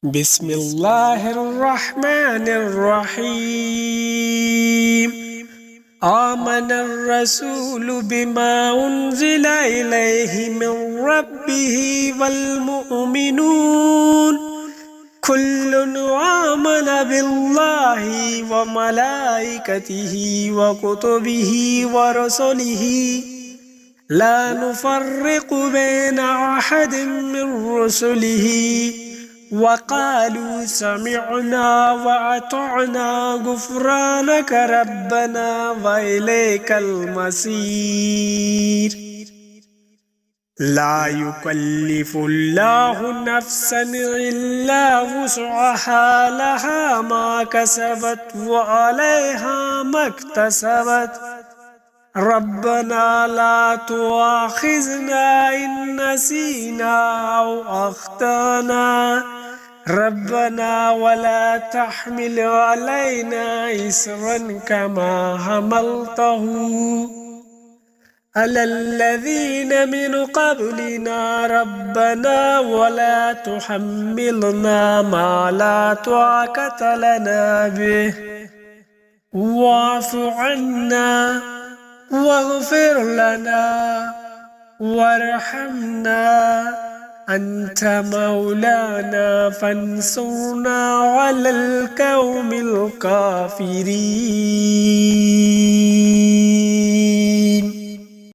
بسم الله الرحمن الرحيم. آمن الرسول بما أنزل إليه من ربه والمؤمنون كل آمن بالله وملائكته وكتبه ورسله لا نفرق بين أحد من رسله وقالوا سمعنا وأطعنا غفرانك ربنا وإليك المصير. لا يكلف الله نفسا إلا وسعها لها ما كسبت وعليها ما اكتسبت ربنا لا تؤاخذنا إن نسينا أو أخطأنا ربنا ولا تحمل علينا إصرا كما حملته على الذين من قبلنا ربنا ولا تحملنا ما لا طاقة لنا به واعف عنا واغفر لنا وارحمنا أنت مولانا فانصرنا على القوم الكافرين.